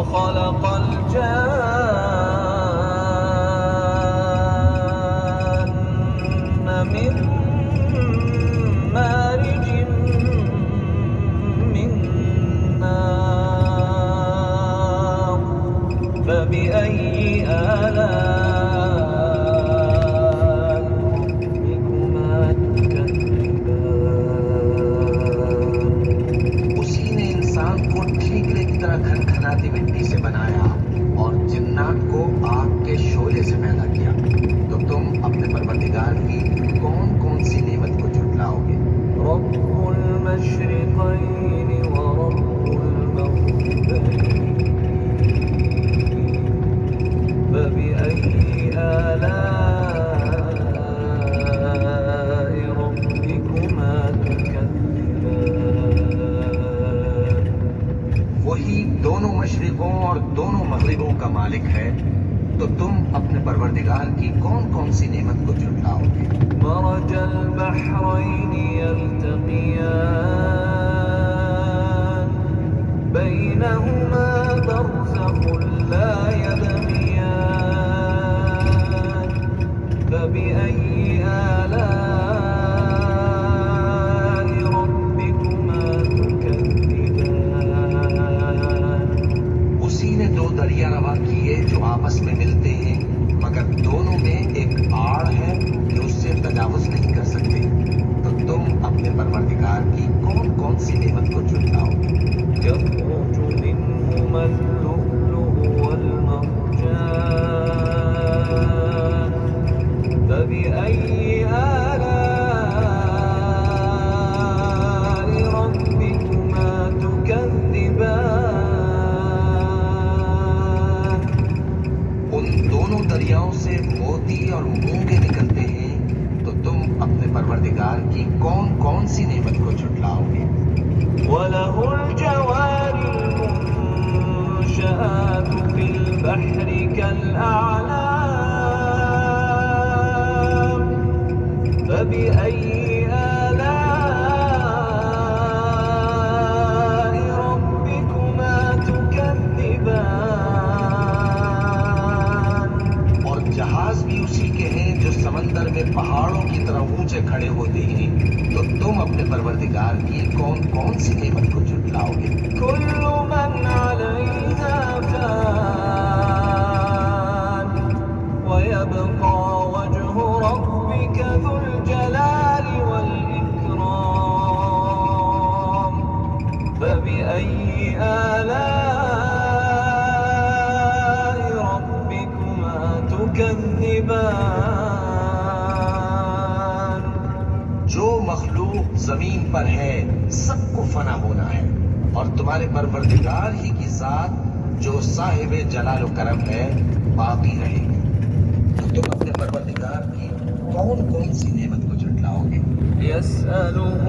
وخلق الجان من مارج من نار فبأي آلاء ربكما تكذبان اسی نے انسان کو ٹھیکرے کی طرح کھنکھناتی مٹی سے بنایا اور جنات کو آگ کے شعلے سے پیدا کیا، تو تم اپنے پروردگار کی کون کون سی نعمت کو جھٹلاؤ گے؟ رب المشرقين ورب المغربين فبأي آلاء ربكما تكذبان وہی دونوں مشرقوں اور دونوں مغربوں کا مالک ہے، تو تم اپنے پروردگار کی کون کون سی نعمت کو جھٹلاؤ گے؟ مرج البحرين يلتقيان بينهما برزخ لا يبغيان فبأي آلاء ربكما تكذبان اسی نے دو دریا روا کیے جو آپس میں ملتے ہیں، مگر دونوں میں ایک آڑ ہے کہ اس سے تجاوز نہیں کر سکتے، تو تم اپنے پروردگار کی کون کون سی نعمت کو جھٹلاؤ گے؟ يخرج منهما اللؤلؤ والمرجان فبأي آلاء ربكما تكذبان ان دونوں دریاؤں سے موتی اور مونگے نکلتے ہیں، تو تم اپنے پروردگار کی کون کون سی نعمت کو جھٹلاؤ گے؟ وله الجوار المنشآت في البحر كالأعلام فبأي آلاء ربكما تكذبان اور جہاز بھی اسی کے ہیں جو سمندر میں پہاڑوں کی طرح اونچے کھڑے ہوتے ہیں، تو تم اپنے پروردگار کی کون کون سی نعمت کو جھٹلاؤ گے؟ كل من عليها فان ويبقى وجه ربك ذو الجلال والإكرام فبأي آلاء ربكما تكذبان جو مخلوق زمین پر ہے سب کو فنا ہونا ہے، اور تمہارے پروردگار ہی کی ذات جو صاحب جلال و کرم ہے باقی رہے گی، تو تم اپنے پروردگار کی کون کون سی نعمت کو جھٹلاؤ گے؟ يسأله